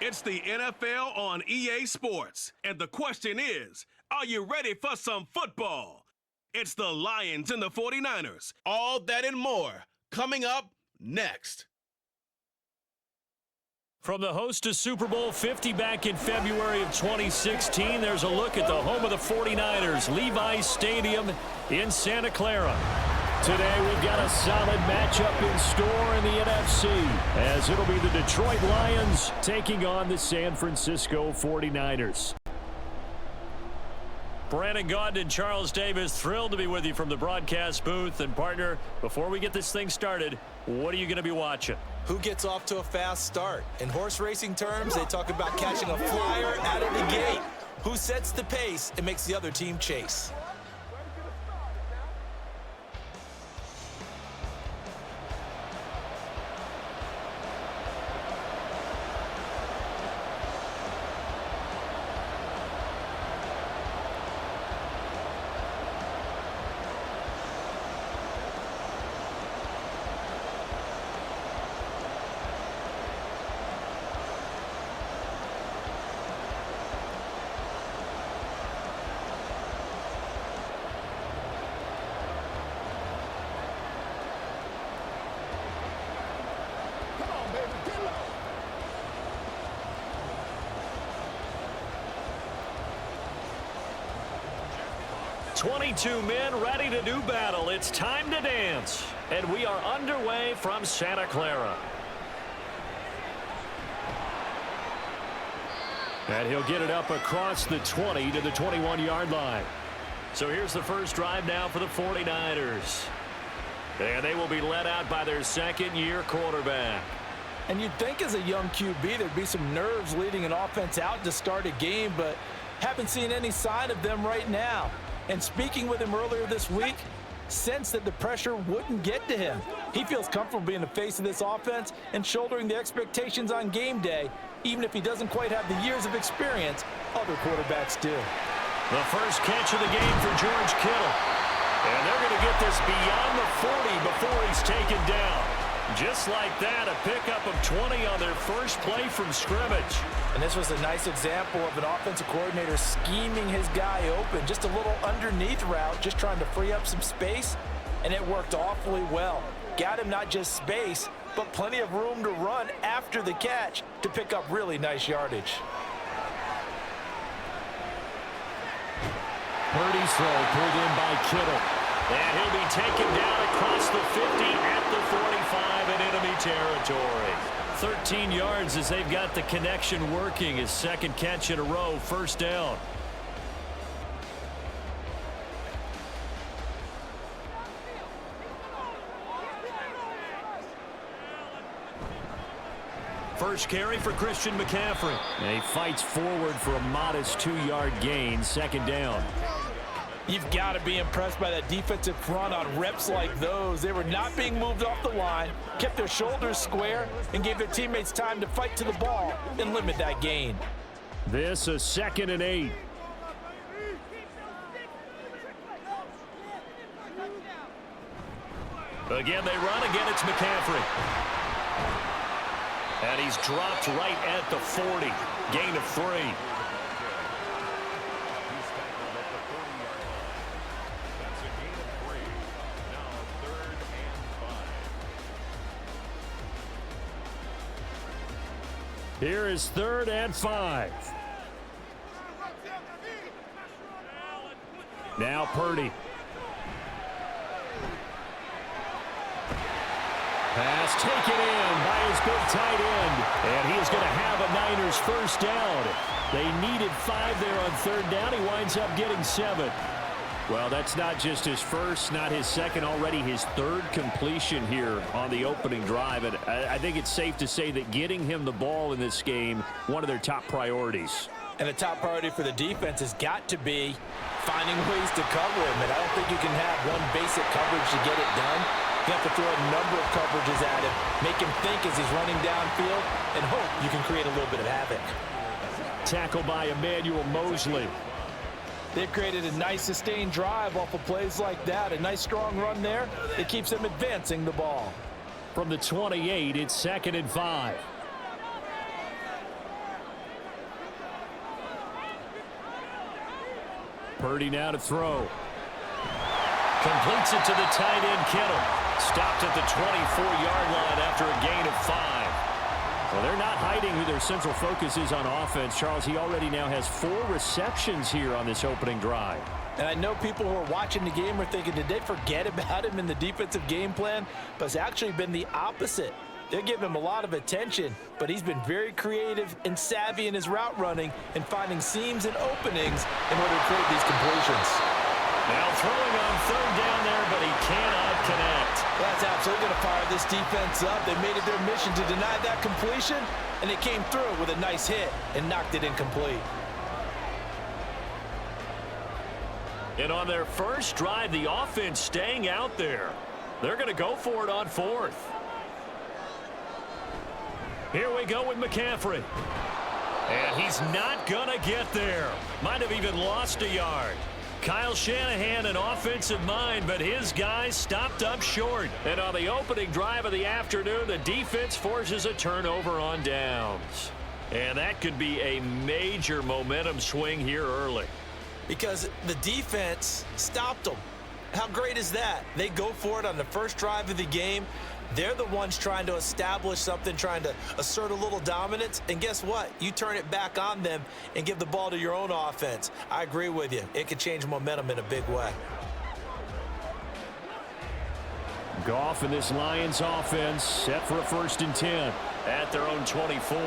It's the NFL on EA Sports, and the question is, are you ready for some football? It's the Lions and the 49ers. All that and more coming up next. From the host to Super Bowl 50 back in February of 2016, there's a look at the home of the 49ers, Levi's Stadium in Santa Clara. Today we've got a solid matchup in store in the NFC, as it'll be the Detroit Lions taking on the San Francisco 49ers. Brandon Gaudin and Charles Davis, thrilled to be with you from the broadcast booth. And partner, before we get this thing started, what are you going to be watching? Who gets off to a fast start? In horse racing terms, they talk about catching a flyer out of the gate. Who sets the pace and makes the other team chase? Get low. 22 men ready to do battle. It's time to dance. And we are underway from Santa Clara. And he'll get it up across the 20 to the 21-yard line. So here's the first drive now for the 49ers. And they will be led out by their second-year quarterback. And you'd think as a young QB there'd be some nerves leading an offense out to start a game, but haven't seen any sign of them right now. And speaking with him earlier this week, sensed that the pressure wouldn't get to him. He feels comfortable being the face of this offense and shouldering the expectations on game day, even if he doesn't quite have the years of experience other quarterbacks do. The first catch of the game for George Kittle. And they're going to get this beyond the 40 before he's taken down. Just like that, a pickup of 20 on their first play from scrimmage. And this was a nice example of an offensive coordinator scheming his guy open. Just a little underneath route, just trying to free up some space, and it worked awfully well. Got him not just space, but plenty of room to run after the catch to pick up really nice yardage. Purdy's throw pulled in by Kittle. And he'll be taken down across the 50 at the 45 in enemy territory. 13 yards as they've got the connection working. His second catch in a row, first down. First carry for Christian McCaffrey. And he fights forward for a modest 2-yard gain, second down. You've got to be impressed by that defensive front on reps like those. They were not being moved off the line, kept their shoulders square, and gave their teammates time to fight to the ball and limit that gain. This a 2nd and 8. Again, they run. Again, it's McCaffrey. And he's dropped right at the 40. Gain of 3. Here is 3rd and 5. Now Purdy. Pass taken in by his big tight end. And he is going to have a Niners first down. They needed 5 there on 3rd down. He winds up getting 7. Well, that's not just his first, not his second, already his 3rd completion here on the opening drive. And I think it's safe to say that getting him the ball in this game, one of their top priorities. And the top priority for the defense has got to be finding ways to cover him. And I don't think you can have one basic coverage to get it done. You have to throw a number of coverages at him, make him think as he's running downfield, and hope you can create a little bit of havoc. Tackle by Emmanuel Mosley. They've created a nice sustained drive off of plays like that. A nice strong run there that keeps them advancing the ball. From the 28, it's 2nd and 5. Purdy now to throw. Completes it to the tight end, Kittle. Stopped at the 24-yard line after a gain of 5. Well, they're not hiding who their central focus is on offense. Charles, he already now has 4 receptions here on this opening drive. And I know people who are watching the game are thinking, did they forget about him in the defensive game plan? But it's actually been the opposite. They're giving him a lot of attention, but he's been very creative and savvy in his route running and finding seams and openings in order to create these completions. Now throwing on third down there, but he cannot connect. That's absolutely going to fire this defense up. They made it their mission to deny that completion, and they came through with a nice hit and knocked it incomplete. And on their first drive, the offense staying out there. They're going to go for it on 4th. Here we go with McCaffrey. And he's not going to get there. Might have even lost a yard. Kyle Shanahan, an offensive mind, but his guys stopped up short. And on the opening drive of the afternoon, the defense forces a turnover on downs. And that could be a major momentum swing here early. Because the defense stopped them. How great is that? They go for it on the first drive of the game. They're the ones trying to establish something, trying to assert a little dominance. And guess what? You turn it back on them and give the ball to your own offense. I agree with you. It could change momentum in a big way. Goff and this Lions offense set for a 1st and 10 at their own 24.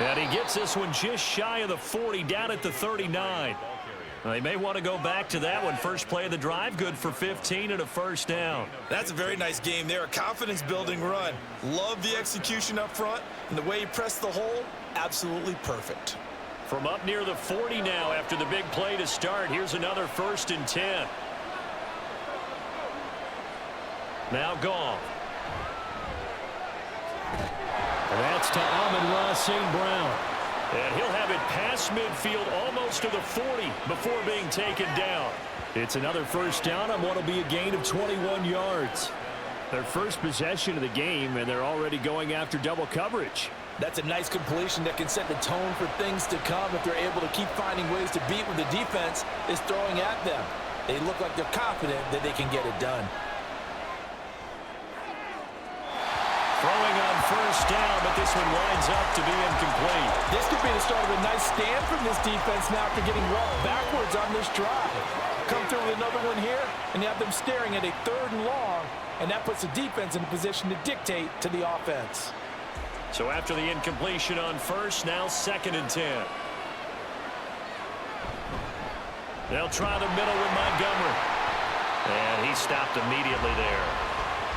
And he gets this one just shy of the 40, down at the 39. They may want to go back to that one. First play of the drive, good for 15 and a 1st down. That's a very nice game there. A confidence-building run. Love the execution up front, and the way he pressed the hole, absolutely perfect. From up near the 40 now after the big play to start. Here's another 1st and 10. Now Goff. And that's to Amon-Ra St. Brown. And he'll have it past midfield almost to the 40 before being taken down. It's another 1st down on what will be a gain of 21 yards. Their first possession of the game, and they're already going after double coverage. That's a nice completion that can set the tone for things to come if they're able to keep finding ways to beat what the defense is throwing at them. They look like they're confident that they can get it done. Throwing on 1st down, but this one winds up to be incomplete. This could be the start of a nice stand from this defense now after getting roughed backwards on this drive. Come through with another one here, and you have them staring at a 3rd and long, and that puts the defense in a position to dictate to the offense. So after the incompletion on 1st, now 2nd and 10. They'll try the middle with Montgomery. And he stopped immediately there.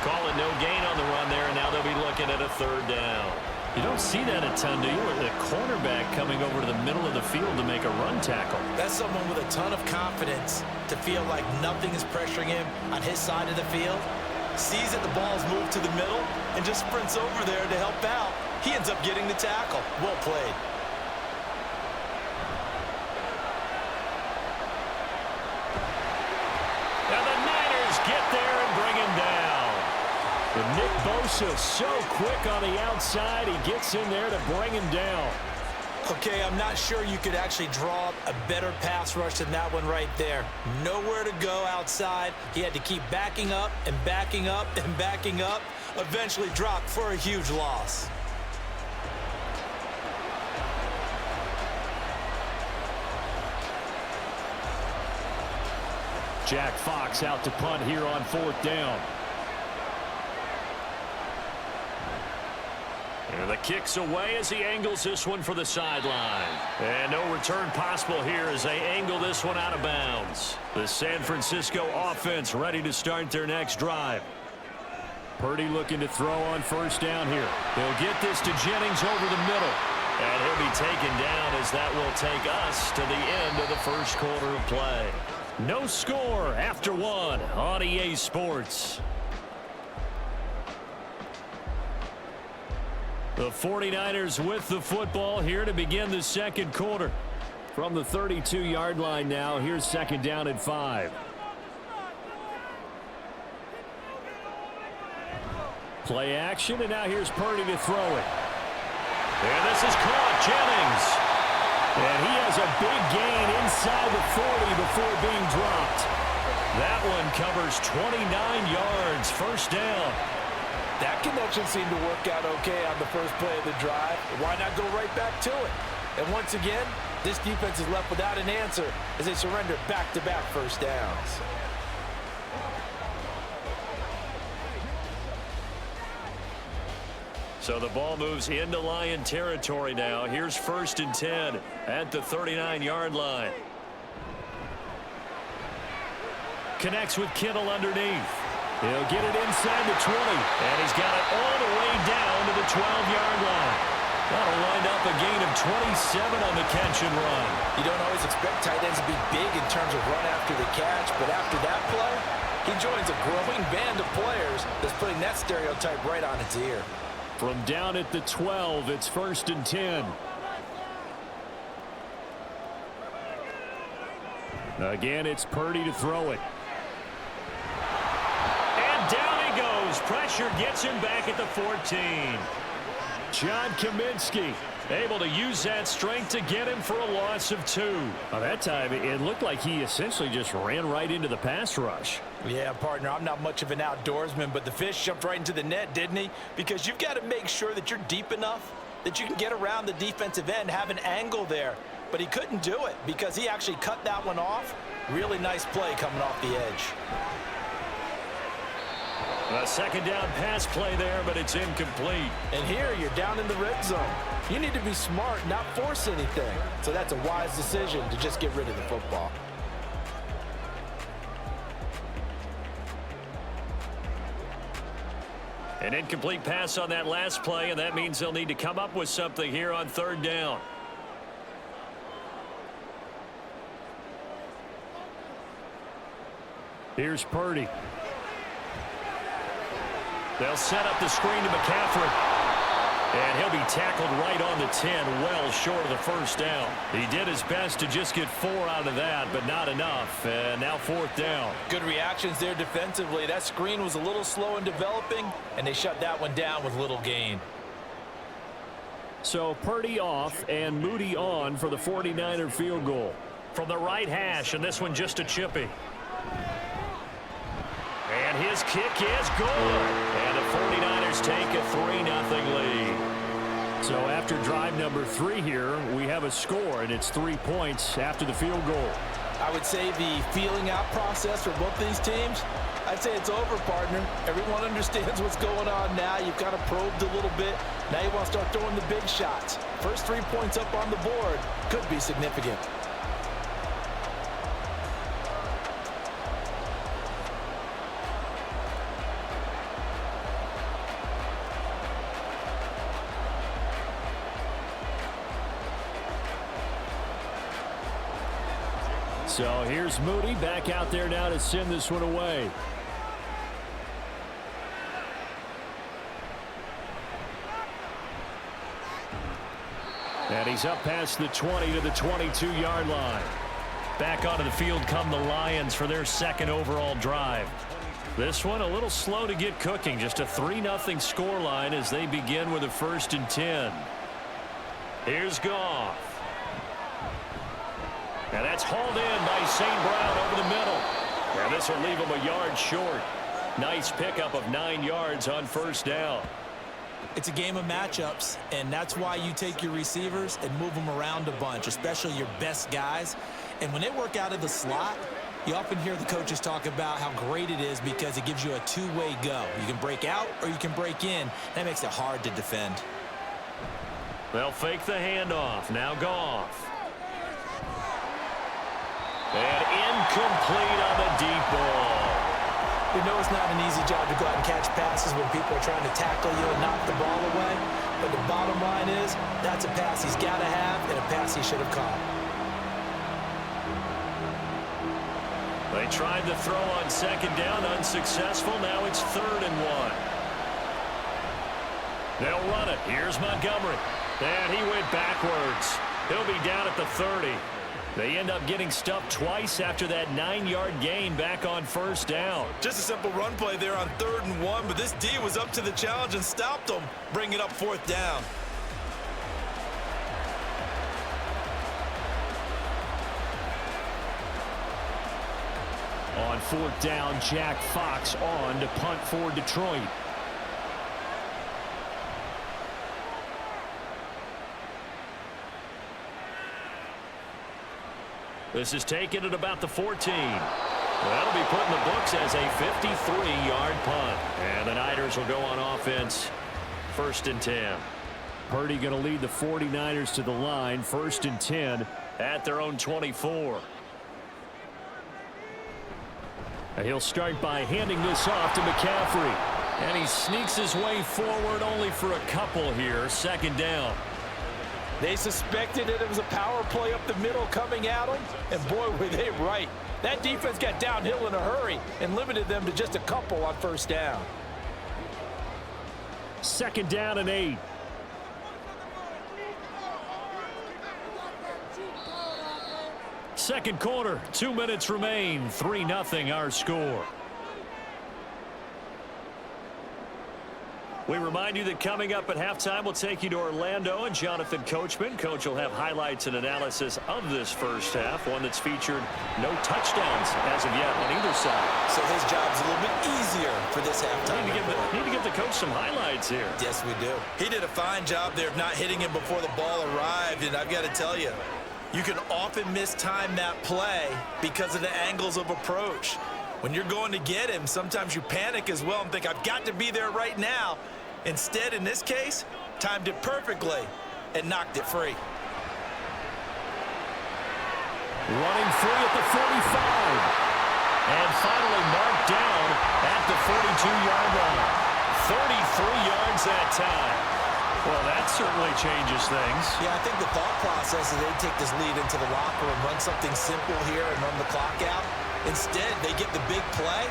Call it no gain on the run there, and now they'll be looking at a 3rd down. You don't see that a ton, do you? Or the cornerback coming over to the middle of the field to make a run tackle. That's someone with a ton of confidence to feel like nothing is pressuring him on his side of the field. Sees that the ball's moved to the middle and just sprints over there to help out. He ends up getting the tackle. Well played. And the Niners get there and bring him down. And Nick Bosa so quick on the outside, he gets in there to bring him down. Okay, I'm not sure you could actually draw up a better pass rush than that one right there. Nowhere to go outside. He had to keep backing up and backing up and backing up. Eventually dropped for a huge loss. Jack Fox out to punt here on 4th down. And the kick's away as he angles this one for the sideline. And no return possible here as they angle this one out of bounds. The San Francisco offense ready to start their next drive. Purdy looking to throw on 1st down here. He'll get this to Jennings over the middle. And he'll be taken down as that will take us to the end of the 1st quarter of play. No score after 1 on EA Sports. The 49ers with the football here to begin the 2nd quarter. From the 32-yard line now, here's 2nd down and 5. Play action, and now here's Purdy to throw it. And this is caught. Jennings. And he has a big gain inside the 40 before being dropped. That one covers 29 yards. First down. That connection seemed to work out okay on the first play of the drive. Why not go right back to it? And once again, this defense is left without an answer as they surrender back-to-back first downs. So the ball moves into Lion territory now. Here's 1st and 10 at the 39-yard line. Connects with Kittle underneath. He'll get it inside the 20, and he's got it all the way down to the 12-yard line. That'll wind up a gain of 27 on the catch and run. You don't always expect tight ends to be big in terms of run after the catch, but after that play, he joins a growing band of players that's putting that stereotype right on its ear. From down at the 12, it's 1st and 10. Again, it's Purdy to throw it. And down he goes. Pressure gets him back at the 14. John Kaminsky able to use that strength to get him for a loss of 2. Well, that time, it looked like he essentially just ran right into the pass rush. Yeah, partner, I'm not much of an outdoorsman, but the fish jumped right into the net, didn't he? Because you've got to make sure that you're deep enough that you can get around the defensive end, have an angle there. But he couldn't do it because he actually cut that one off. Really nice play coming off the edge. A second down pass play there, but it's incomplete. And here you're down in the red zone. You need to be smart, not force anything. So that's a wise decision to just get rid of the football. An incomplete pass on that last play, and that means they'll need to come up with something here on 3rd down. Here's Purdy. They'll set up the screen to McCaffrey. And he'll be tackled right on the 10, well short of the first down. He did his best to just get 4 out of that, but not enough. And now 4th down. Good reactions there defensively. That screen was a little slow in developing, and they shut that one down with little gain. So Purdy off and Moody on for the 49er field goal. From the right hash, and this one just a chippy. And his kick is good. And the 49ers take a 3-0 lead. So after drive number 3 here, we have a score, and it's 3 points after the field goal. I would say the feeling out process for both these teams, I'd say it's over, partner. Everyone understands what's going on now. You've kind of probed a little bit. Now you want to start throwing the big shots. First 3 points up on the board could be significant. So here's Moody back out there now to send this one away. And he's up past the 20 to the 22-yard line. Back onto the field come the Lions for their 2nd overall drive. This one a little slow to get cooking. Just a 3-0 scoreline as they begin with a 1st and 10. Here's Goff. And that's hauled in by St. Brown over the middle. And this will leave him a yard short. Nice pickup of 9 yards on 1st down. It's a game of matchups, and that's why you take your receivers and move them around a bunch, especially your best guys. And when they work out of the slot, you often hear the coaches talk about how great it is because it gives you a two-way go. You can break out or you can break in. That makes it hard to defend. They'll fake the handoff. Now Goff. And incomplete on the deep ball. We know it's not an easy job to go out and catch passes when people are trying to tackle you and knock the ball away. But the bottom line is, that's a pass he's got to have and a pass he should have caught. They tried the throw on 2nd down, unsuccessful. Now it's 3rd and 1. They'll run it. Here's Montgomery. And he went backwards. He'll be down at the 30. They end up getting stuffed twice after that 9-yard gain back on first down. Just a simple run play there on 3rd and 1, but this D was up to the challenge and stopped them, bringing up 4th down. On 4th down, Jack Fox on to punt for Detroit. This is taken at about the 14. That'll be put in the books as a 53-yard punt. And the Niners will go on offense, 1st and 10. Purdy going to lead the 49ers to the line, 1st and 10 at their own 24. And he'll start by handing this off to McCaffrey. And he sneaks his way forward only for a couple here, 2nd down. They suspected that it was a power play up the middle coming at them, and boy, were they right. That defense got downhill in a hurry and limited them to just a couple on 1st down. 2nd down and 8. Second quarter, 2 minutes remain. 3-0 our score. We remind you that coming up at halftime, we'll take you to Orlando and Jonathan Coachman. Coach will have highlights and analysis of this first half, one that's featured no touchdowns as of yet on either side. So his job's a little bit easier for this halftime. Need to give the coach some highlights here. Yes, we do. He did a fine job there of not hitting him before the ball arrived, and I've got to tell you, you can often mistime that play because of the angles of approach. When you're going to get him, sometimes you panic as well and think, I've got to be there right now. Instead, in this case, timed it perfectly and knocked it free. Running free at the 45. And finally marked down at the 42-yard line. 33 yards that time. Well, that certainly changes things. Yeah, I think the thought process is they take this lead into the locker room, run something simple here and run the clock out. Instead, they get the big play.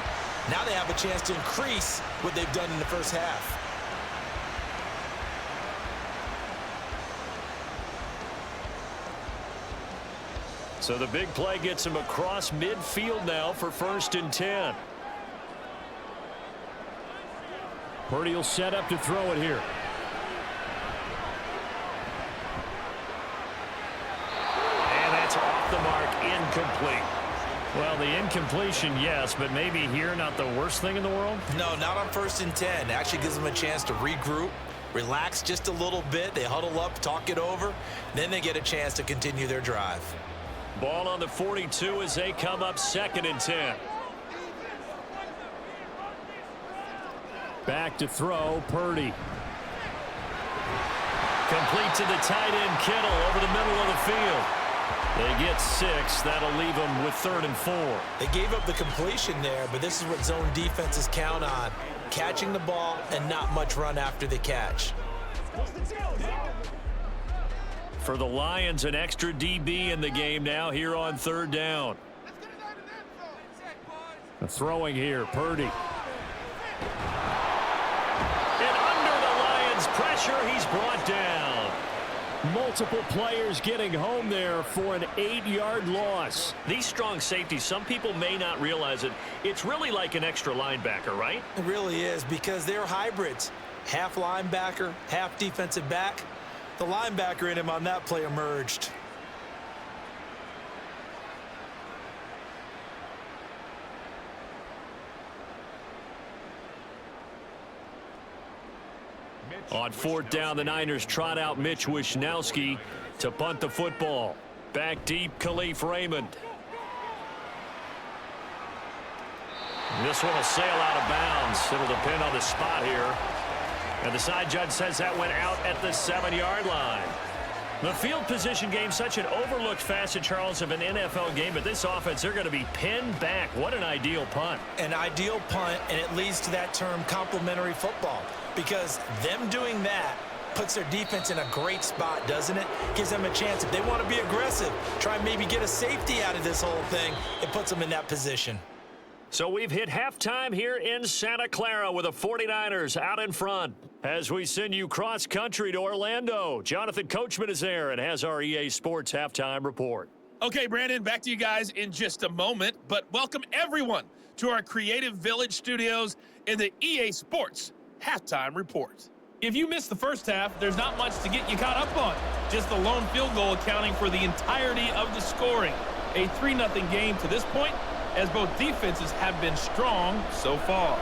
Now they have a chance to increase what they've done in the first half. So the big play gets him across midfield now for 1st and 10. Purdy will set up to throw it here. And that's off the mark, incomplete. Well, the incompletion, yes, but maybe here not the worst thing in the world? No, not on 1st and 10. It actually gives them a chance to regroup, relax just a little bit. They huddle up, talk it over. Then they get a chance to continue their drive. Ball on the 42 as they come up 2nd and 10. Back to throw, Purdy. Complete to the tight end, Kittle, over the middle of the field. They get 6. That'll leave them with 3rd and 4. They gave up the completion there, but this is what zone defenses count on. Catching the ball and not much run after the catch. For the Lions, an extra DB in the game now here on 3rd down. Throwing here, Purdy. And under the Lions' pressure, he's brought down. Multiple players getting home there for an 8-yard loss. These strong safeties, some people may not realize it. It's really like an extra linebacker, right? It really is, because they're hybrids. Half linebacker, half defensive back. The linebacker in him on that play emerged. On 4th down, the Niners trot out Mitch Wishnowsky to punt the football. Back deep, Khalif Raymond. This one will sail out of bounds. It'll depend on the spot here. And the side judge says that went out at the 7-yard line. The field position game, such an overlooked facet, Charles, of an NFL game. But this offense, they're going to be pinned back. What an ideal punt. An ideal punt, and it leads to that term complementary football. Because them doing that puts their defense in a great spot, doesn't it? Gives them a chance. If they want to be aggressive, try and maybe get a safety out of this whole thing, it puts them in that position. So we've hit halftime here in Santa Clara with the 49ers out in front. As we send you cross-country to Orlando, Jonathan Coachman is there and has our EA Sports halftime report. Okay, Brandon, back to you guys in just a moment, but welcome everyone to our Creative Village studios in the EA Sports Halftime Report. If you missed the first half, there's not much to get you caught up on. Just the lone field goal accounting for the entirety of the scoring. A 3-0 game to this point, as both defenses have been strong so far.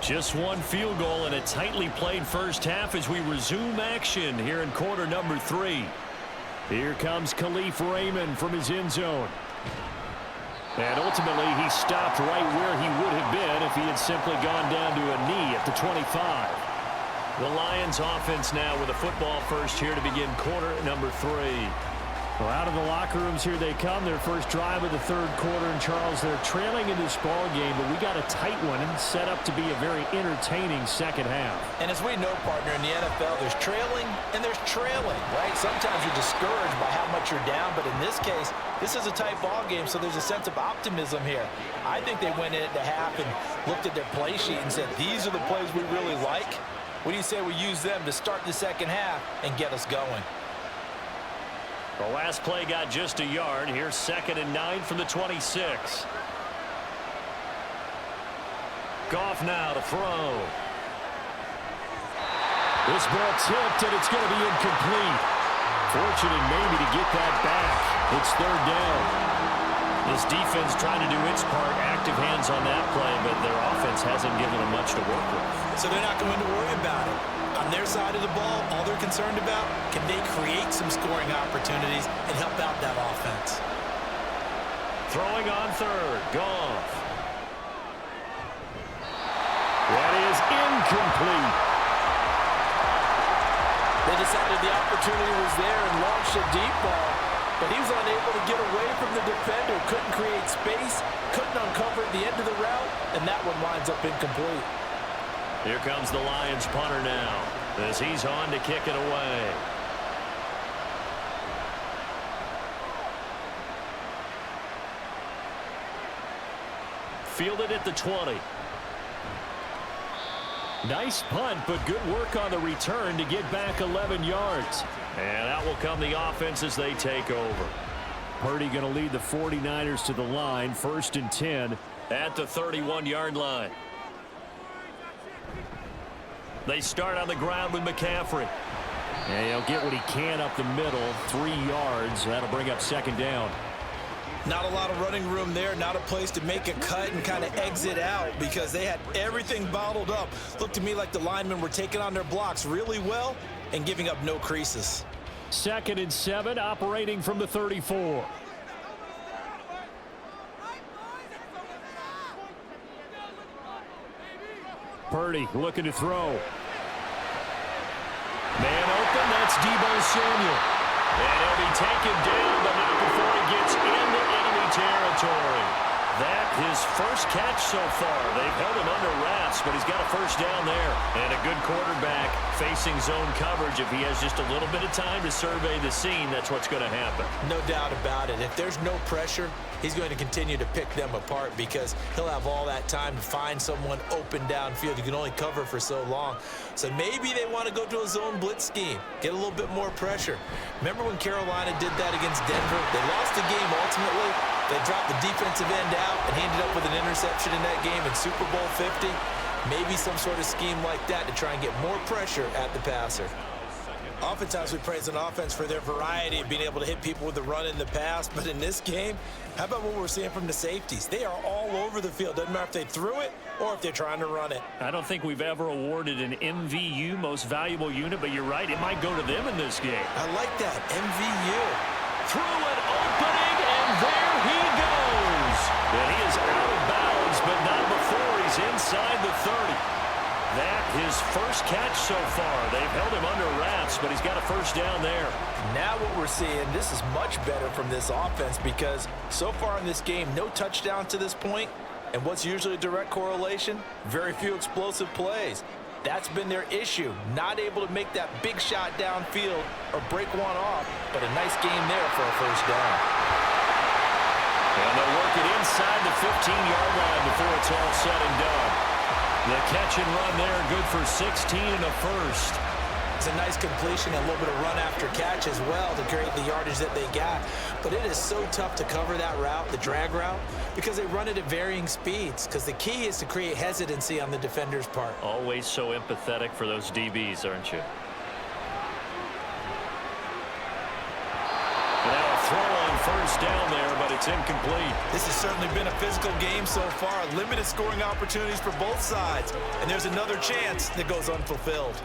Just one field goal and a tightly played first half as we resume action here in quarter number 3. Here comes Khalif Raymond from his end zone. And ultimately, he stopped right where he would have been if he had simply gone down to a knee at the 25. The Lions offense now with a football first here to begin quarter number 3. Well, out of the locker rooms here they come. Their first drive of the third quarter. And, Charles, they're trailing in this ball game, but we got a tight one and set up to be a very entertaining second half. And as we know, partner, in the NFL, there's trailing and there's trailing, right? Sometimes you're discouraged by how much you're down, but in this case, this is a tight ball game, so there's a sense of optimism here. I think they went into half and looked at their play sheet and said, these are the plays we really like. What do you say we use them to start the second half and get us going? The last play got just a yard. Here's 2nd and 9 from the 26. Goff now to throw. This ball tipped, and it's going to be incomplete. Fortunate maybe to get that back. It's 3rd down. This defense trying to do its part, active hands on that play, but their offense hasn't given them much to work with. So they're not going to worry about it. On their side of the ball, all they're concerned about, can they create some scoring opportunities and help out that offense? Throwing on 3rd, Goff. That is incomplete. They decided the opportunity was there and launched a deep ball, but he was unable to get away from the defender, couldn't create space, couldn't uncover at the end of the route, and that one winds up incomplete. Here comes the Lions punter now as he's on to kick it away. Fielded at the 20. Nice punt, but good work on the return to get back 11 yards. And out will come the offense as they take over. Purdy going to lead the 49ers to the line, 1st and 10 at the 31-yard line. They start on the ground with McCaffrey. And he'll get what he can up the middle, 3 yards. That'll bring up 2nd down. Not a lot of running room there, not a place to make a cut and kind of exit out because they had everything bottled up. Looked to me like the linemen were taking on their blocks really well and giving up no creases. 2nd and 7, operating from the 34. Purdy looking to throw. Man open, that's Deebo Samuel. And he'll be taken down, but not before he gets into enemy territory. That his first catch so far. They've held him under wraps, but he's got a first down there. And a good quarterback facing zone coverage. If he has just a little bit of time to survey the scene, that's what's going to happen. No doubt about it. If there's no pressure, he's going to continue to pick them apart because he'll have all that time to find someone open downfield. You can only cover for so long. So maybe they want to go to a zone blitz scheme, get a little bit more pressure. Remember when Carolina did that against Denver? They lost the game ultimately. They dropped the defensive end out, and he ended up with an interception in that game in Super Bowl 50. Maybe some sort of scheme like that to try and get more pressure at the passer. Oftentimes we praise an offense for their variety of being able to hit people with the run in the pass, but in this game, how about what we're seeing from the safeties? They are all over the field. Doesn't matter if they threw it or if they're trying to run it. I don't think we've ever awarded an MVU, most valuable unit, but you're right, it might go to them in this game. I like that, MVU. Through an opening, and there he goes. And he is out of bounds, but not before he's inside the 30. that his first catch so far. They've held him under wraps, but he's got a first down there. Now what we're seeing, this is much better from this offense because so far in this game, no touchdown to this point. And what's usually a direct correlation? Very few explosive plays. That's been their issue. Not able to make that big shot downfield or break one off, but a nice game there for a first down. And they'll work it inside the 15-yard line before it's all said and done. The catch and run there, good for 16 and a first. It's a nice completion, a little bit of run after catch as well to create the yardage that they got. But it is so tough to cover that route, the drag route, because they run it at varying speeds. Because the key is to create hesitancy on the defender's part. Always so empathetic for those DBs, aren't you? Now a throw on first down there, but it's incomplete. This has certainly been a physical game so far. Limited scoring opportunities for both sides. And there's another chance that goes unfulfilled.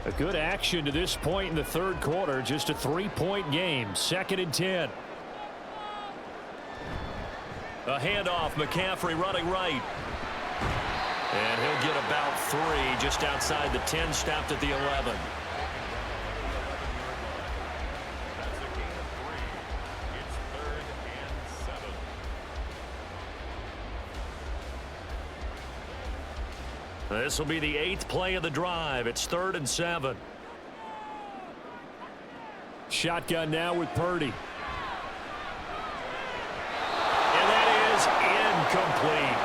A good action to this point in the third quarter. Just a 3-point game. 2nd and 10. A handoff. McCaffrey running right. And he'll get about 3 just outside the 10, stopped at the 11. This will be the 8th play of the drive. It's 3rd and 7. Shotgun now with Purdy. And that is incomplete.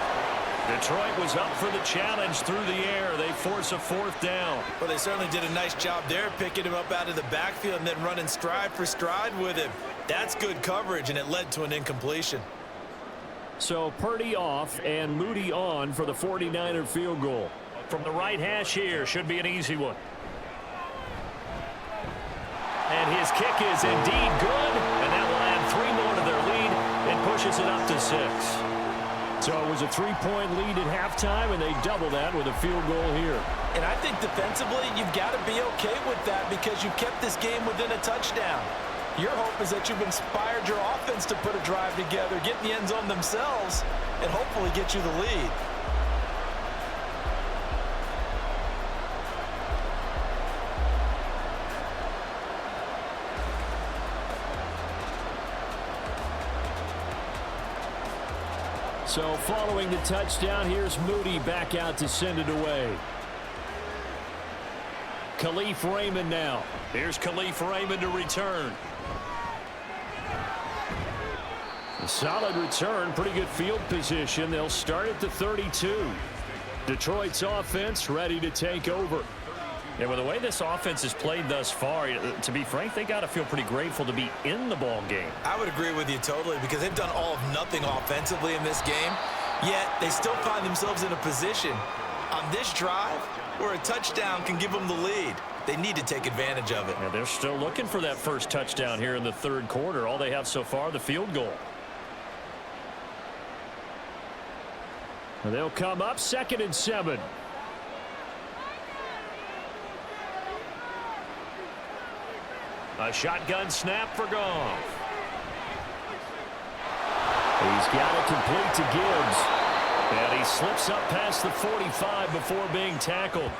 Detroit was up for the challenge through the air. They force a 4th down. Well, they certainly did a nice job there, picking him up out of the backfield and then running stride for stride with him. That's good coverage, and it led to an incompletion. So Purdy off and Moody on for the 49er field goal. From the right hash here, should be an easy one. And his kick is indeed good, and that will add 3 more to their lead and pushes it up to 6. So it was a 3-point lead at halftime, and they double that with a field goal here. And I think defensively, you've got to be okay with that because you kept this game within a touchdown. Your hope is that you've inspired your offense to put a drive together, get in the end zone themselves, and hopefully get you the lead. So following the touchdown, here's Moody back out to send it away. Khalif Raymond now. Here's Khalif Raymond to return. A solid return, pretty good field position. They'll start at the 32. Detroit's offense ready to take over. Yeah, well, the way this offense has played thus far, to be frank, they got to feel pretty grateful to be in the ball game. I would agree with you totally because they've done all of nothing offensively in this game, yet they still find themselves in a position on this drive where a touchdown can give them the lead. They need to take advantage of it. Yeah, they're still looking for that first touchdown here in the third quarter. All they have so far, the field goal. They'll come up 2nd and 7. A shotgun snap for Goff. He's got it complete to Gibbs. And he slips up past the 45 before being tackled.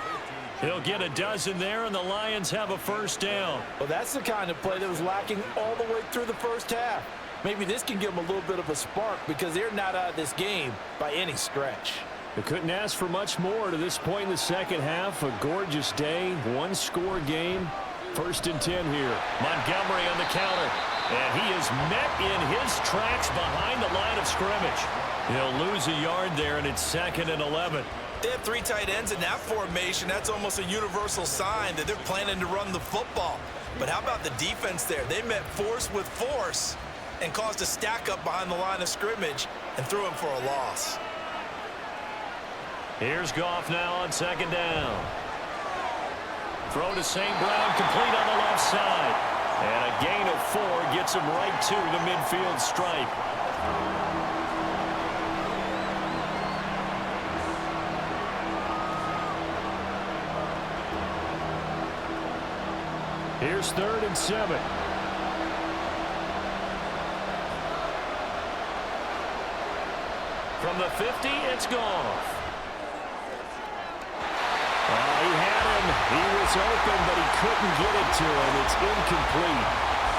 He'll get a dozen there, and the Lions have a first down. Well, that's the kind of play that was lacking all the way through the first half. Maybe this can give them a little bit of a spark because they're not out of this game by any stretch. They couldn't ask for much more to this point in the second half. A gorgeous day, one-score game. 1st and 10 here. Montgomery on the counter. And he is met in his tracks behind the line of scrimmage. He'll lose a yard there, and it's 2nd and 11. They have 3 tight ends in that formation. That's almost a universal sign that they're planning to run the football. But how about the defense there? They met force with force and caused a stack up behind the line of scrimmage and threw him for a loss. Here's Goff now on 2nd down. Throw to St. Brown, complete on the left side. And a gain of 4 gets him right to the midfield stripe. Here's 3rd and 7. From the 50, it's Goff. He had him. He was open, but he couldn't get it to him. It's incomplete.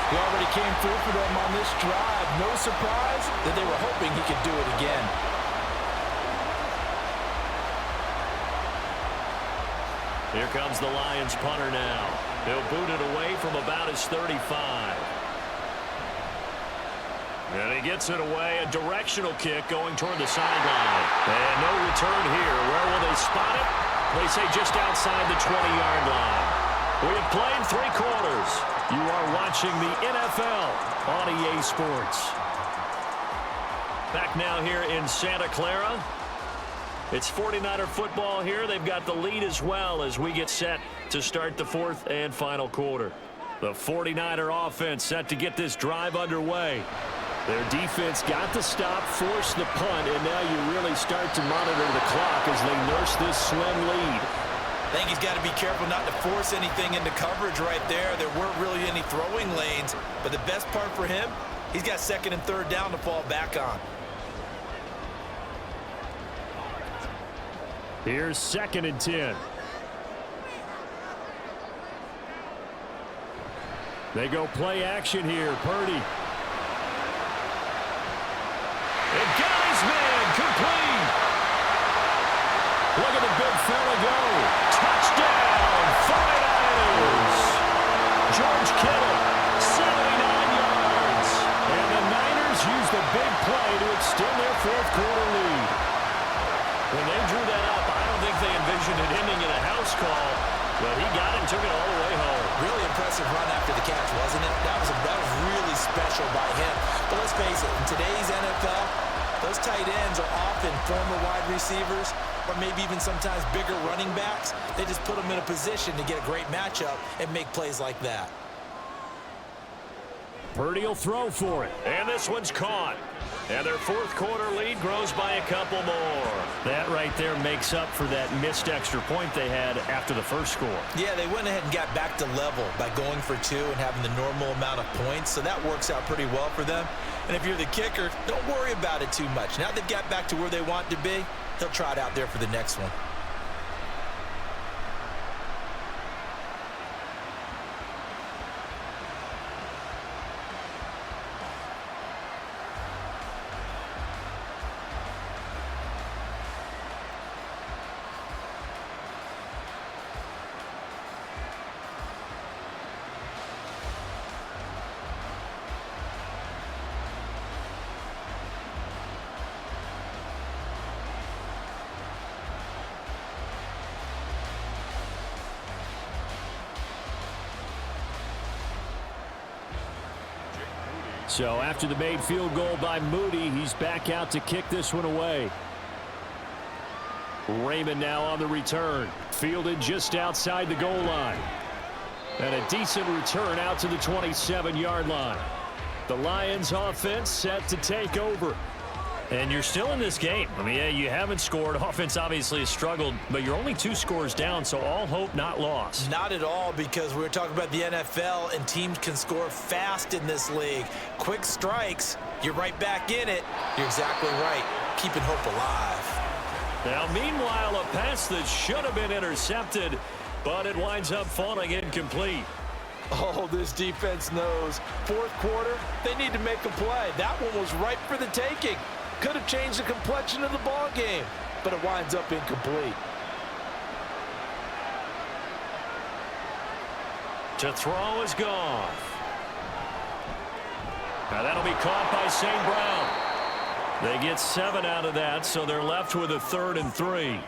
He already came through for them on this drive. No surprise that they were hoping he could do it again. Here comes the Lions punter now. He'll boot it away from about his 35. And he gets it away, a directional kick going toward the sideline. And no return here. Where will they spot it? They say just outside the 20-yard line. We have played 3 quarters. You are watching the NFL on EA Sports. Back now here in Santa Clara. It's 49er football here. They've got the lead as well as we get set to start the 4th and final quarter. The 49er offense set to get this drive underway. Their defense got the stop, forced the punt, and now you really start to monitor the clock as they nurse this slim lead. I think he's got to be careful not to force anything into coverage right there. There weren't really any throwing lanes, but the best part for him, he's got 2nd and 3rd down to fall back on. Here's 2nd and 10. They go play action here. Purdy. And got his man complete. Look at the big fella go. Touchdown, 49ers. George Kittle, 79 yards. And the Niners use the big play to extend their 4th quarter lead. When they drew that up, I don't think they envisioned it ending in a house call, but he got it and took it all the way home. Really impressive run after the catch, wasn't it? That was really special by him. But let's face it, in today's NFL, those tight ends are often former wide receivers or maybe even sometimes bigger running backs. They just put them in a position to get a great matchup and make plays like that. Purdy will throw for it. And this one's caught. And their 4th quarter lead grows by a couple more. That right there makes up for that missed extra point they had after the first score. Yeah, they went ahead and got back to level by going for 2 and having the normal amount of points, so that works out pretty well for them. And if you're the kicker, don't worry about it too much. Now they've got back to where they want to be, they'll try it out there for the next one. So after the made field goal by Moody, he's back out to kick this one away. Raymond now on the return. Fielded just outside the goal line. And a decent return out to the 27-yard line. The Lions offense set to take over. And you're still in this game. I mean, yeah, you haven't scored. Offense obviously has struggled, but you're only 2 scores down, so all hope not lost. Not at all, because we were talking about the NFL, and teams can score fast in this league. Quick strikes, you're right back in it. You're exactly right. Keeping hope alive. Now, meanwhile, a pass that should have been intercepted, but it winds up falling incomplete. Oh, this defense knows. 4th quarter, they need to make a play. That one was ripe for the taking. Could have changed the complexion of the ball game, but it winds up incomplete. To throw is Goff. Now that'll be caught by St. Brown. They get 7 out of that, so they're left with a 3rd and 3.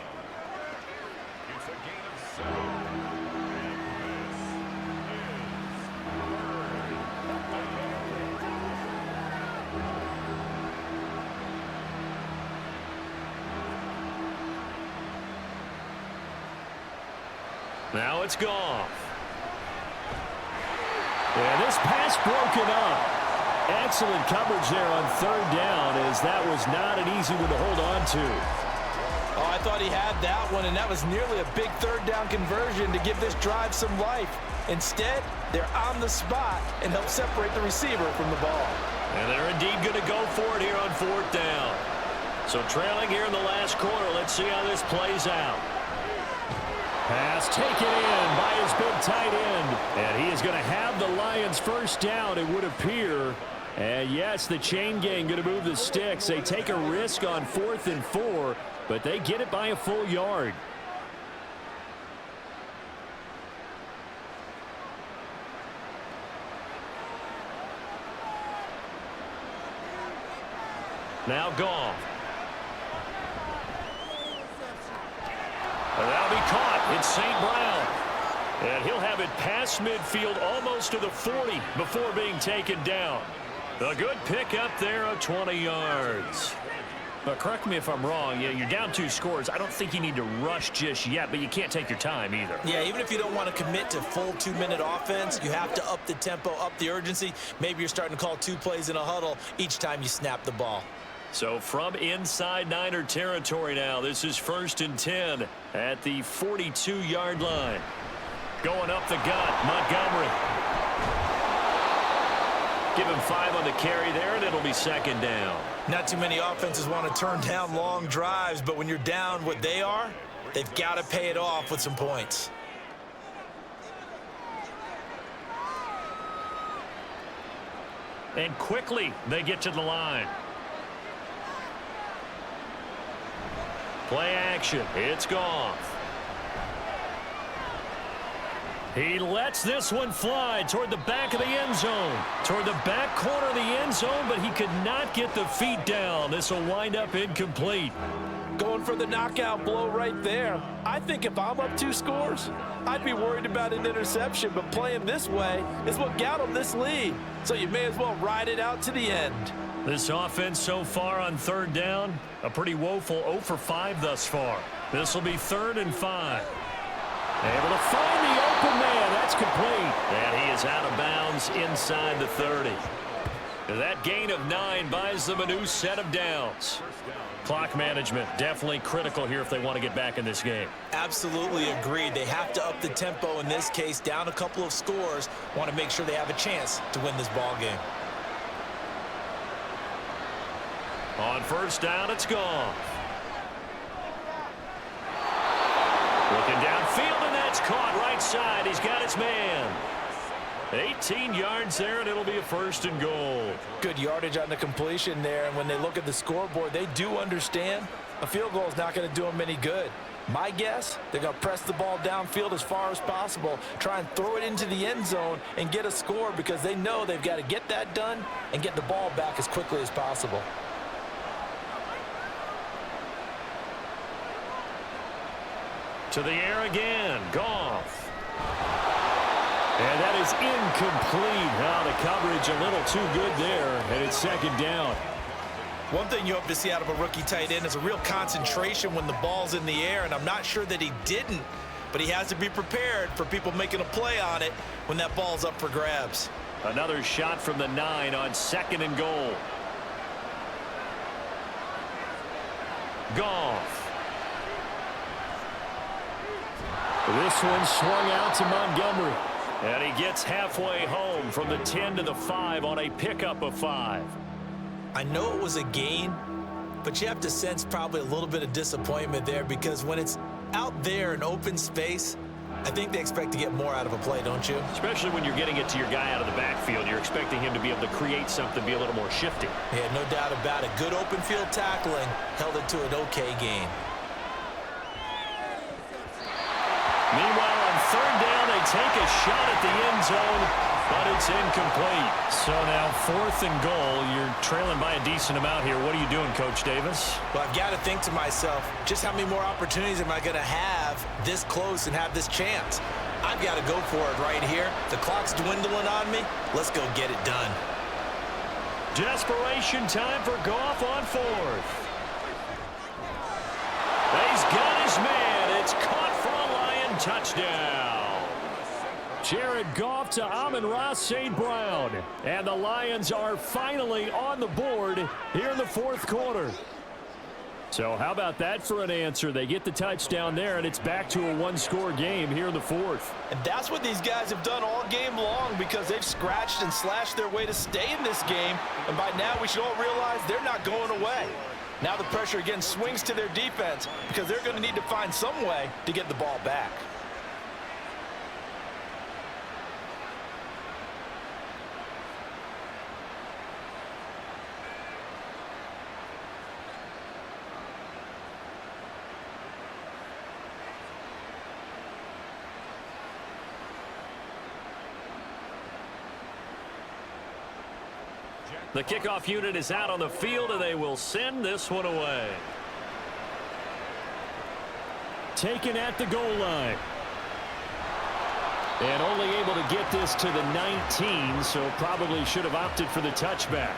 Now it's Goff. And this pass broken up. Excellent coverage there on 3rd down, as that was not an easy one to hold on to. Oh, I thought he had that one, and that was nearly a big 3rd down conversion to give this drive some life. Instead, they're on the spot and help separate the receiver from the ball. And they're indeed going to go for it here on 4th down. So trailing here in the last quarter. Let's see how this plays out. Pass taken in by his big tight end. And he is going to have the Lions first down, it would appear. And yes, the chain gang going to move the sticks. They take a risk on 4th and 4, but they get it by a full yard. Now Goff. And that'll be caught. It's St. Brown. And he'll have it past midfield almost to the 40 before being taken down. A good pick up there of 20 yards. But correct me if I'm wrong. Yeah, you're down 2 scores. I don't think you need to rush just yet, but you can't take your time either. Yeah, even if you don't want to commit to full 2-minute offense, you have to up the tempo, up the urgency. Maybe you're starting to call 2 plays in a huddle each time you snap the ball. So from inside Niner territory now, this is 1st and 10 at the 42-yard line. Going up the gut, Montgomery. Give him 5 on the carry there, and it'll be 2nd down. Not too many offenses want to turn down long drives, but when you're down what they are, they've got to pay it off with some points. And quickly they get to the line. Play action. It's Goff. He lets this one fly toward the back of the end zone. Toward the back corner of the end zone, but he could not get the feet down. This will wind up incomplete. Going for the knockout blow right there. I think if I'm up 2 scores, I'd be worried about an interception, but playing this way is what got him this lead. So you may as well ride it out to the end. This offense so far on 3rd down, a pretty woeful 0 for 5 thus far. This will be 3rd and 5. Able to find the open man. That's complete. And he is out of bounds inside the 30. That gain of 9 buys them a new set of downs. Clock management definitely critical here if they want to get back in this game. Absolutely agreed. They have to up the tempo in this case, down a couple of scores. Want to make sure they have a chance to win this ball game. On 1st down, it's Goff. Looking downfield, and that's caught right side. He's got his man. 18 yards there, and it'll be a 1st and goal. Good yardage on the completion there, and when they look at the scoreboard, they do understand a field goal is not going to do them any good. My guess, they're going to press the ball downfield as far as possible, try and throw it into the end zone and get a score because they know they've got to get that done and get the ball back as quickly as possible. To the air again, Goff. And that is incomplete. Now the coverage a little too good there, and it's 2nd down. One thing you hope to see out of a rookie tight end is a real concentration when the ball's in the air, and I'm not sure that he didn't, but he has to be prepared for people making a play on it when that ball's up for grabs. Another shot from the 9 on 2nd and goal. Goff. This one swung out to Montgomery. And he gets halfway home from the 10 to the 5 on a pickup of 5. I know it was a gain, but you have to sense probably a little bit of disappointment there because when it's out there in open space, I think they expect to get more out of a play, don't you? Especially when you're getting it to your guy out of the backfield. You're expecting him to be able to create something, be a little more shifty. Yeah, no doubt about it. Good open field tackling held it to an okay gain. Meanwhile, on 3rd down, they take a shot at the end zone, but it's incomplete. So now 4th and goal. You're trailing by a decent amount here. What are you doing, Coach Davis? Well, I've got to think to myself, just how many more opportunities am I going to have this close and have this chance? I've got to go for it right here. The clock's dwindling on me. Let's go get it done. Desperation time for Goff on 4th. He's got his man. It's caught for a Lion touchdown. Jared Goff to Amon-Ra St. Brown. And the Lions are finally on the board here in the 4th quarter. So how about that for an answer? They get the touchdown there, and it's back to a 1-score game here in the 4th. And that's what these guys have done all game long because they've scratched and slashed their way to stay in this game. And by now we should all realize they're not going away. Now the pressure again swings to their defense because they're going to need to find some way to get the ball back. The kickoff unit is out on the field, and they will send this one away. Taken at the goal line. And only able to get this to the 19, so probably should have opted for the touchback.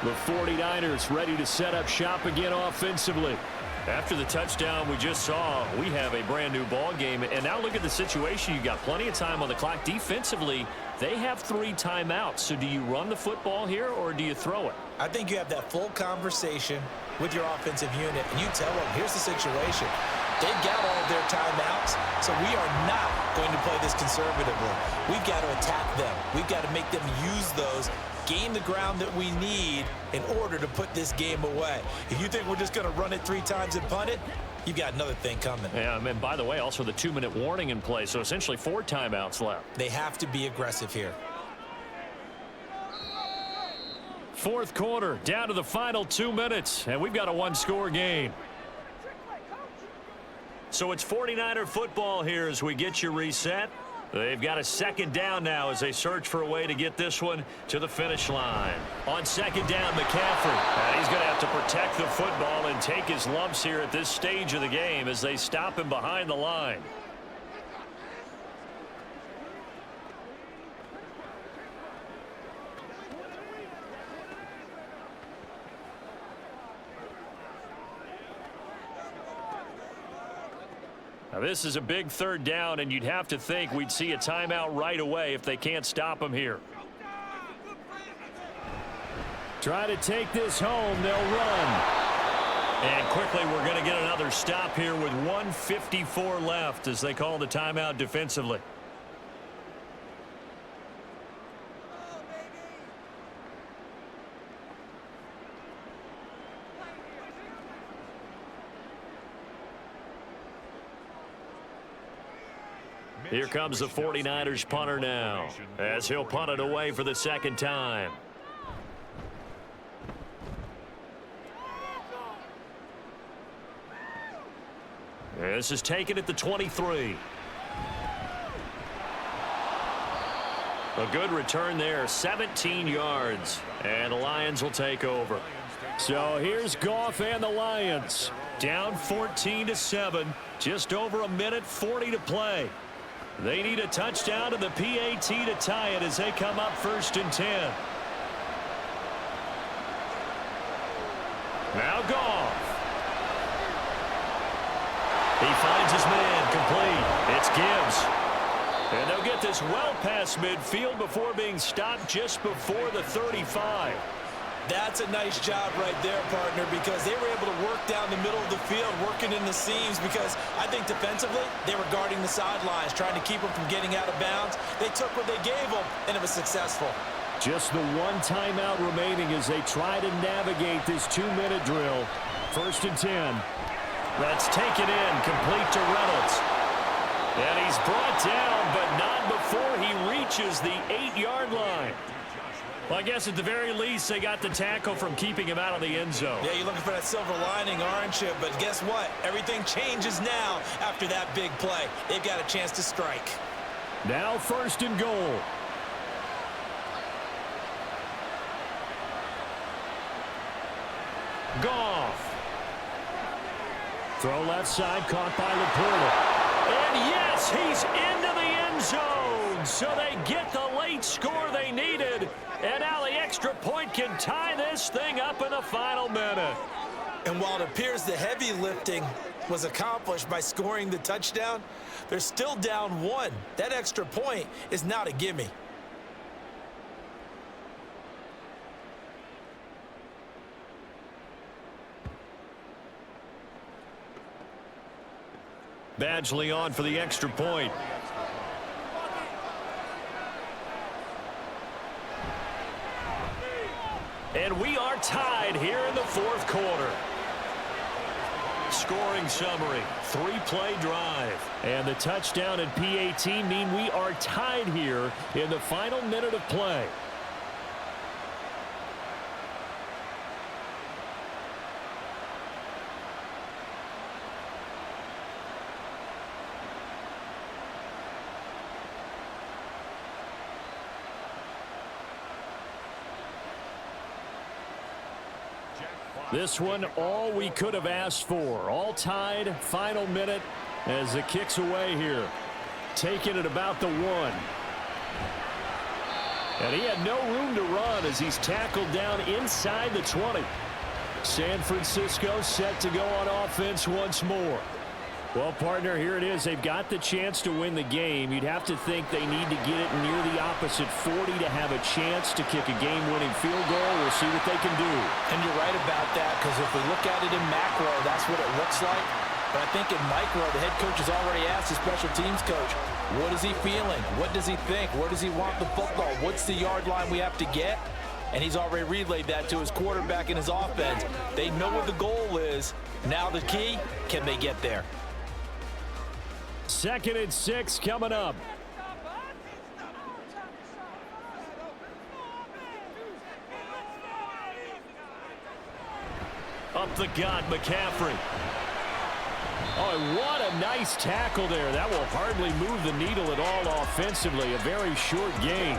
The 49ers ready to set up shop again offensively. After the touchdown we just saw, we have a brand new ball game. And now look at the situation. You've got plenty of time on the clock. Defensively, they have 3 timeouts. So do you run the football here or do you throw it? I think you have that full conversation with your offensive unit, and you tell them, here's the situation. They've got all of their timeouts, so we are not going to play this conservatively. We've got to attack them. We've got to make them use those, gain the ground that we need in order to put this game away. If you think we're just going to run it 3 times and punt it, you've got another thing coming. Yeah, and by the way, also the 2-minute warning in play, so essentially 4 timeouts left. They have to be aggressive here. Fourth quarter, down to the final 2 minutes, and we've got a 1-score game. So it's 49er football here as we get you reset. They've got a second down now as they search for a way to get this one to the finish line. On second down, McCaffrey. He's going to have to protect the football and take his lumps here at this stage of the game as they stop him behind the line. Now this is a big third down, and you'd have to think we'd see a timeout right away if they can't stop him here. Try to take this home. They'll run. And quickly we're going to get another stop here with 1:54 left as they call the timeout defensively. Here comes the 49ers punter now as he'll punt it away for the second time. This is taken at the 23. A good return there, 17 yards, and the Lions will take over. So here's Goff and the Lions. Down 14-7, just over 1:40 to play. They need a touchdown and the PAT to tie it as they come up 1st and 10. Now Goff. He finds his man complete. It's Gibbs. And they'll get this well past midfield before being stopped just before the 35. That's a nice job right there, partner, because they were able to work down the middle of the field, working in the seams, because I think defensively they were guarding the sidelines, trying to keep them from getting out of bounds. They took what they gave them, and it was successful. Just the 1 timeout remaining as they try to navigate this 2-minute drill. 1st and 10. That's taken in, complete to Reynolds. And he's brought down, but not before he reaches the 8-yard line. Well, I guess at the very least, they got the tackle from keeping him out of the end zone. Yeah, you're looking for that silver lining, aren't you? But guess what? Everything changes now after that big play. They've got a chance to strike. Now 1st and goal. Goff. Throw left side, caught by Laporta. And yes, he's into the end zone. So they get the late score they needed. And now the extra point can tie this thing up in the final minute. And while it appears the heavy lifting was accomplished by scoring the touchdown, they're still down 1. That extra point is not a gimme. Badgley on for the extra point. And we are tied here in the 4th quarter. Scoring summary, 3-play drive. And the touchdown and PAT mean we are tied here in the final minute of play. This one, all we could have asked for. All tied, final minute as the kick's away here. Taking it about the 1. And he had no room to run as he's tackled down inside the 20. San Francisco set to go on offense once more. Well, partner, here it is. They've got the chance to win the game. You'd have to think they need to get it near the opposite 40 to have a chance to kick a game-winning field goal. We'll see what they can do. And you're right about that, because if we look at it in macro, that's what it looks like. But I think in micro, the head coach has already asked the special teams coach, what is he feeling? What does he think? Where does he want the football? What's the yard line we have to get? And he's already relayed that to his quarterback and his offense. They know what the goal is. Now the key, can they get there? 2nd and 6 coming up. Up the gut, McCaffrey. Oh, what a nice tackle there. That will hardly move the needle at all offensively. A very short game.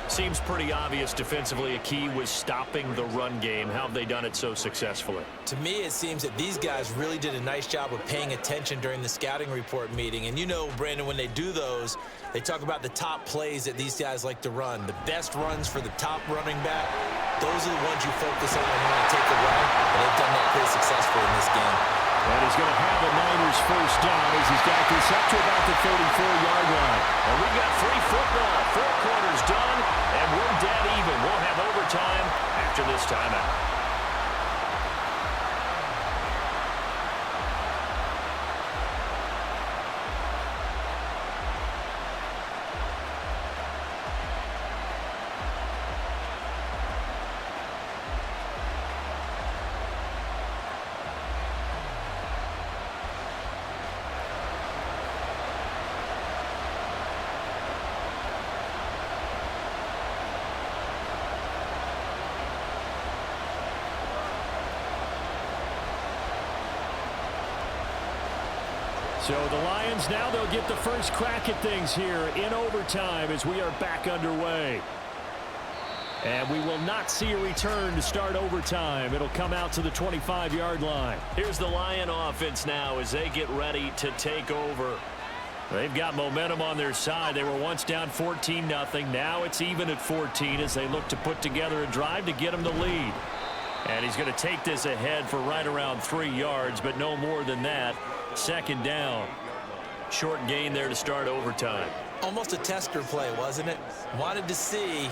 Seems pretty obvious defensively a key was stopping the run game. How have they done it so successfully? To me, it seems that these guys really did a nice job of paying attention during the scouting report meeting. And you know, Brandon, when they do those, they talk about the top plays that these guys like to run. The best runs for the top running back, those are the ones you focus on when you want to take a run. And they've done that pretty successfully in this game. And he's going to have a Niners first down as he's got this up to about the 34-yard line. And we've got free football. 4 quarters done, and we're dead even. We'll have overtime after this timeout. So the Lions now, they'll get the first crack at things here in overtime as we are back underway. And we will not see a return to start overtime. It'll come out to the 25-yard line. Here's the Lion offense now as they get ready to take over. They've got momentum on their side. They were once down 14-0. Now it's even at 14 as they look to put together a drive to get them the lead. And he's going to take this ahead for right around 3 yards, but no more than that. 2nd down. Short gain there to start overtime. Almost a tester play, wasn't it? Wanted to see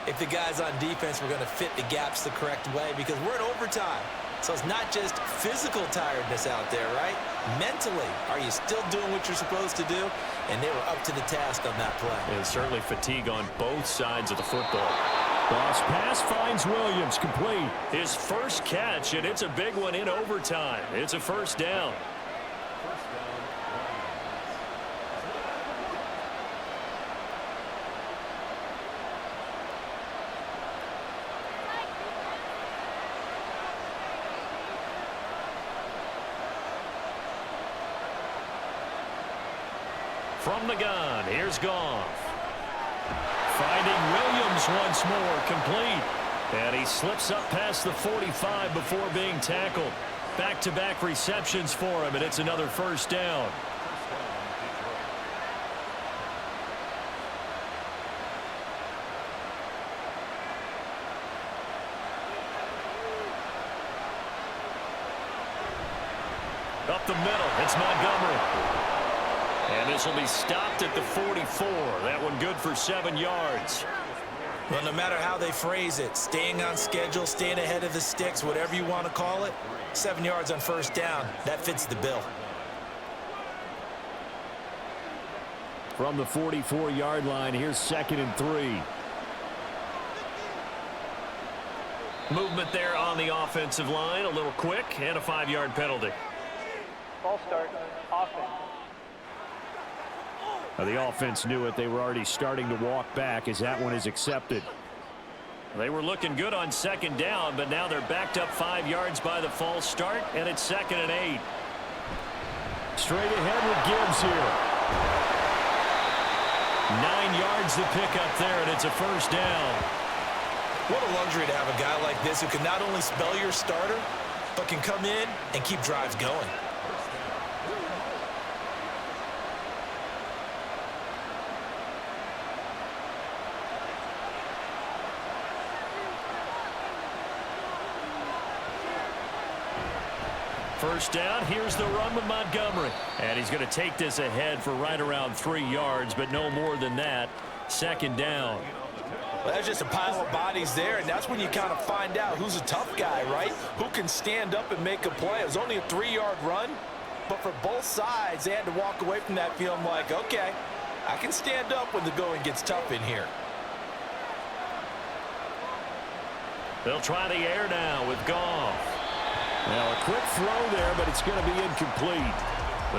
if the guys on defense were going to fit the gaps the correct way, because we're in overtime. So it's not just physical tiredness out there, right? Mentally, are you still doing what you're supposed to do? And they were up to the task on that play. And certainly fatigue on both sides of the football. Cross pass finds Williams, complete. His first catch, and it's a big one in overtime. It's a first down. From the gun, here's Goff. Finding Williams once more, complete. And he slips up past the 45 before being tackled. Back-to-back receptions for him, and it's another first down. Up the middle, it's Montgomery. And this will be stopped at the 44. That one good for 7 yards. Well, no matter how they phrase it, staying on schedule, staying ahead of the sticks, whatever you want to call it, 7 yards on first down, that fits the bill. From the 44-yard line, here's 2nd and 3. Movement there on the offensive line, a little quick, and a 5-yard penalty. False start, offense. The offense knew it. They were already starting to walk back as that one is accepted. They were looking good on second down, but now they're backed up 5 yards by the false start, and it's 2nd and 8. Straight ahead with Gibbs here. 9 yards to pick up there, and it's a first down. What a luxury to have a guy like this who can not only spell your starter, but can come in and keep drives going. First down, here's the run with Montgomery. And he's going to take this ahead for right around 3 yards, but no more than that. 2nd down. Well, that's just a pile of bodies there, and that's when you kind of find out who's a tough guy, right? Who can stand up and make a play. It was only a 3-yard run, but for both sides, they had to walk away from that feeling like, okay, I can stand up when the going gets tough in here. They'll try the air now with Goff. Now a quick throw there, but it's going to be incomplete.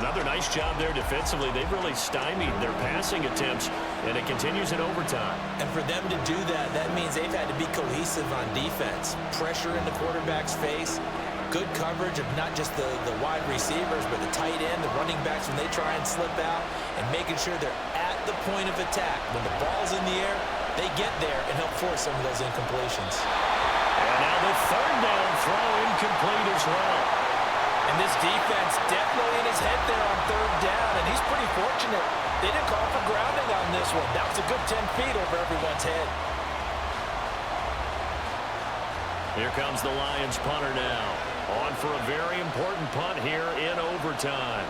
Another nice job there defensively. They've really stymied their passing attempts, and it continues in overtime. And for them to do that, that means they've had to be cohesive on defense. Pressure in the quarterback's face, good coverage of not just the wide receivers, but the tight end, the running backs when they try and slip out, and making sure they're at the point of attack. When the ball's in the air, they get there and help force some of those incompletions. And now the 3rd down throw incomplete as well. And this defense definitely in his head there on 3rd down, and he's pretty fortunate. They didn't call for grounding on this one. That was a good 10 feet over everyone's head. Here comes the Lions punter now. On for a very important punt here in overtime.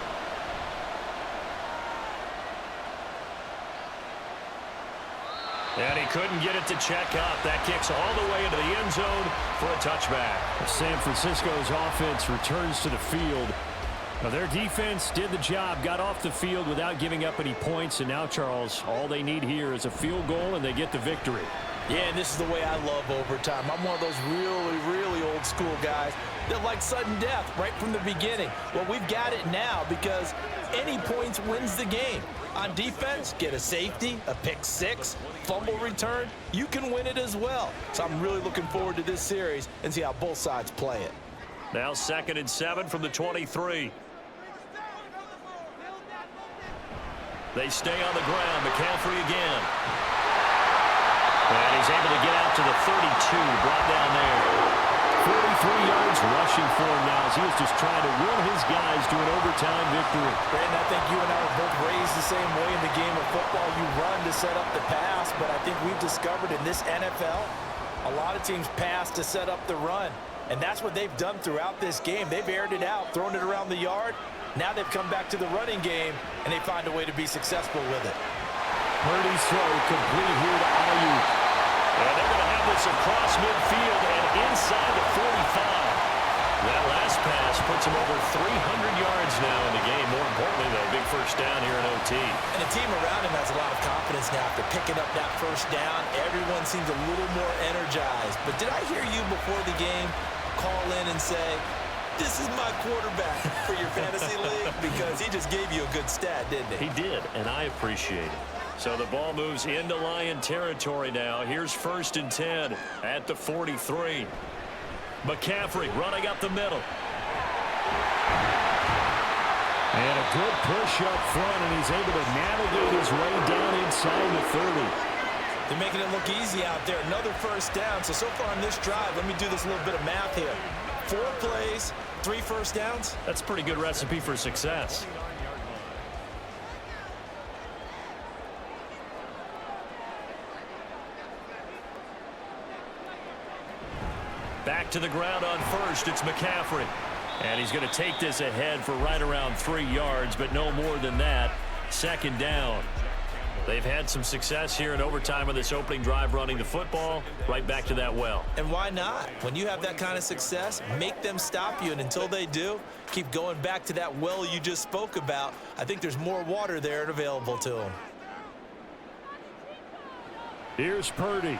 And he couldn't get it to check up. That kicks all the way into the end zone for a touchback. San Francisco's offense returns to the field. Now, their defense did the job, got off the field without giving up any points, and now, Charles, all they need here is a field goal, and they get the victory. Yeah, and this is the way I love overtime. I'm one of those really, really old school guys that like sudden death right from the beginning. Well, we've got it now because any points wins the game. On defense, get a safety, a pick six, fumble return, you can win it as well. So I'm really looking forward to this series and see how both sides play it. Now 2nd and 7 from the 23. They stay on the ground. McCaffrey again. And he's able to get out to the 32, brought down there. 43 yards rushing for him now as he is just trying to will his guys to an overtime victory. Brandon, I think you and I were both raised the same way in the game of football. You run to set up the pass, but I think we've discovered in this NFL, a lot of teams pass to set up the run. And that's what they've done throughout this game. They've aired it out, thrown it around the yard. Now they've come back to the running game, and they find a way to be successful with it. Purdy's throw complete here to Ayuk. And they're going to have this across midfield and inside the 45. That last pass puts him over 300 yards now in the game. More importantly, though, big first down here in OT. And the team around him has a lot of confidence now after picking up that first down. Everyone seems a little more energized. But did I hear you before the game call in and say, this is my quarterback for your fantasy league? Because he just gave you a good stat, didn't he? He did, and I appreciate it. So the ball moves into Lion territory now. Here's 1st and 10 at the 43. McCaffrey running up the middle. And a good push up front, and he's able to navigate his way down inside the 30. They're making it look easy out there. Another first down. So far on this drive, let me do this little bit of math here. 4 plays, 3 first downs. That's a pretty good recipe for success. Back to the ground on first. It's McCaffrey. And he's going to take this ahead for right around 3 yards, but no more than that. 2nd down. They've had some success here in overtime of this opening drive running the football. Right back to that well. And why not? When you have that kind of success, make them stop you. And until they do, keep going back to that well you just spoke about. I think there's more water there and available to them. Here's Purdy.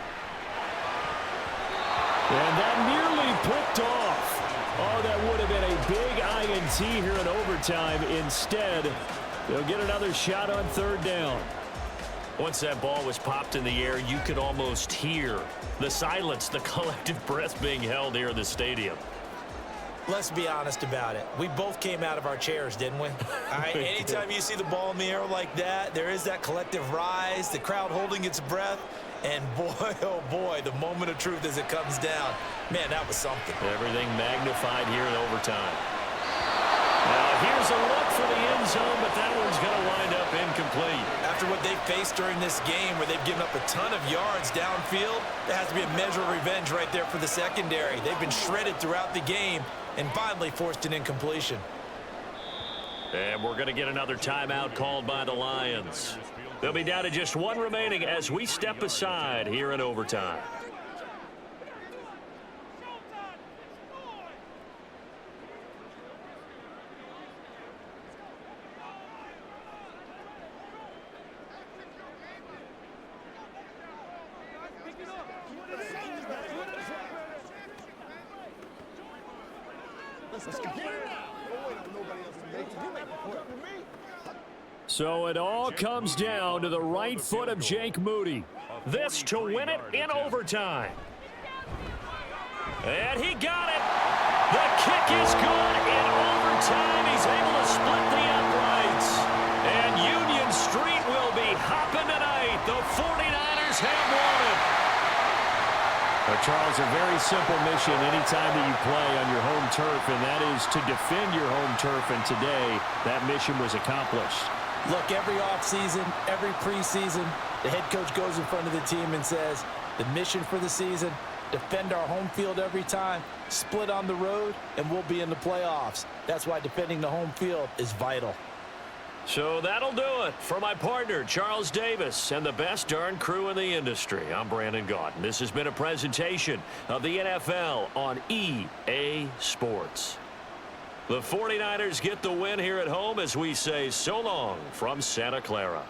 And that nearly picked off. Oh, that would have been a big INT here in overtime. Instead, they'll get another shot on third down. Once that ball was popped in the air, you could almost hear the silence, the collective breath being held here in the stadium. Let's be honest about it. We both came out of our chairs, didn't we? All right, anytime you see the ball in the air like that, there is that collective rise, the crowd holding its breath, and boy, oh boy, the moment of truth as it comes down. Man, that was something. Everything magnified here in overtime. Now, here's a look for the end zone, but that one's going to wind up incomplete. After what they faced during this game where they've given up a ton of yards downfield, there has to be a measure of revenge right there for the secondary. They've been shredded throughout the game and finally forced an incompletion. And we're going to get another timeout called by the Lions. They'll be down to just one remaining as we step aside here in overtime. So it all comes down to the right foot of Jake Moody. This to win it in overtime. And he got it. The kick is good in overtime. He's able to split the uprights. And Union Street will be hopping tonight. The 49ers have won it. Charles, a very simple mission anytime that you play on your home turf, and that is to defend your home turf. And today, that mission was accomplished. Look, every offseason, every preseason, the head coach goes in front of the team and says, the mission for the season, defend our home field every time, split on the road, and we'll be in the playoffs. That's why defending the home field is vital. So that'll do it for my partner, Charles Davis, and the best darn crew in the industry. I'm Brandon Gaudin. This has been a presentation of the NFL on EA Sports. The 49ers get the win here at home as we say so long from Santa Clara.